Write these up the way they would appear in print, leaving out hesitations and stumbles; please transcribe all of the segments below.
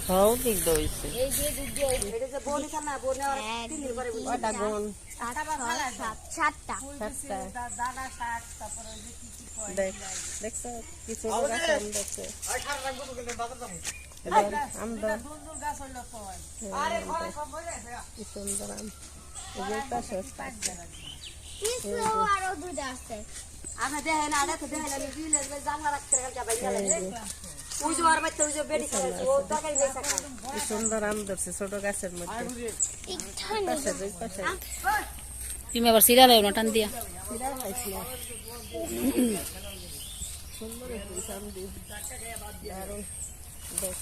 হও দিক দইছে এই যে দুধ দিয়ে এটা যে বোন খানা বোন আর 3 দিন পরে ওটা গুণ 7টা দাদা শাক তারপরে ওই যে কি কি কয় দেখছো কি ছোট গাছ আম দেখছো আম দাও সুন্দর গাছ হইলো তো আরে ঘরে সব হয়ে গেছে কি সুন্দর আম এই যে পাশে কিছু আরো দুধ আছে আমরা দেখেন আড়ে তো দেখেন আমি দিলে জানলা রাখতে গেল ভাই গেল ওই যে আর বাচ্চা ওই যে বেডি খায় ও টাকাই নেই টাকা কি সুন্দর আম ধরছে ছোট গাছের মধ্যে পাশে দুই পাশে তুমি আবার সিরা দাও না টান দিয়া সিরা খাইছি সুন্দর একটু আম দি দারুণ দেখ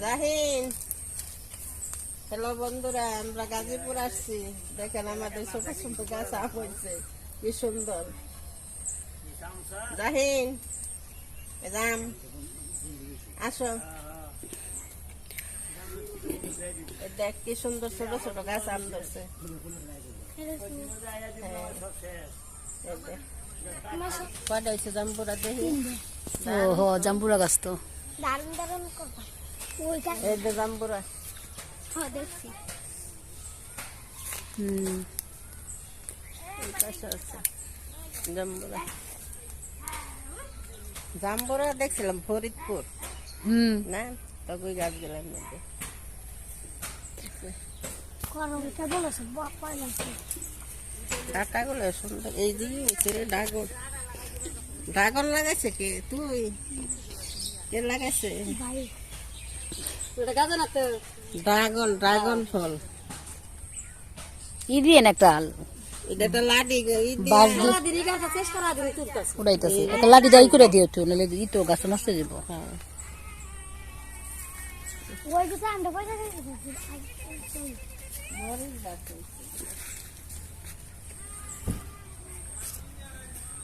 জাহিন হ্যালো বন্ধুরা আমরা গাজীপুর আসছি দেখেন আমাদের ছোট ছোট গাছ আম হয়েছে কি সুন্দর জাহিন এদাম আসো দেখ কি সুন্দর ছোট ছোট গাছ আম ধরছে কয়টা হয়েছে জাম্বুরা দেখি ও হো জাম্বুরা গাছ তো দারুন দারুন কথা ওইটা এই যে জাম্বুরা হ্যাঁ দেখছি এই পাশে আছে জাম্বুরা জাম্বুরা দেখছিলাম ফরিদপুর না তবে গাছ গেলাম মধ্যে করমটা বলেছে বাপাই লাগছে ডাটাগুলো সুন্দর এই দিকে ড্রাগন ড্রাগন লাগাইছে কে তুই কে লাগাইছে ভাই এটা গাছ না তো ড্রাগন ড্রাগন ফল ই দিয়ে একটা এটা তো লাডি বাস সারা দিন গাছ শেষ করা দিন তুলতাছ উড়াইতেছে একটা লাঠি দাই করে দিও তো নাহলে ই তো গাছ নষ্ট হয়ে যাবো ওই যে আমরা পয়সা দিয়েছি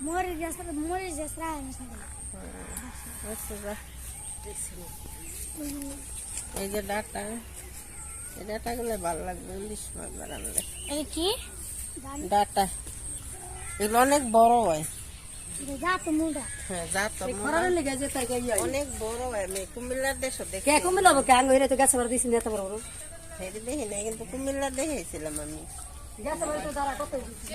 মরে যাসরা এই যে ডাটা এই ডাটা গুলো ভালো লাগবে ইলিশ মাছ বানালে এই কি ডাটা এগুলো অনেক বড় হয় জাত মুন্ডা হ্যাঁ জাত খরার লেগে যে তাই কই অনেক বড় হয় আমি কুমিল্লার দেশে দেখি কে কমিল হবে কে আঙ্গ হইরে তো গাছ বড় দিছি না এত বড় বড় দেখি না কিন্তু কুমিল্লার দেখেছিলাম আমি গাছ বড় তো দাঁড়া কত দিছি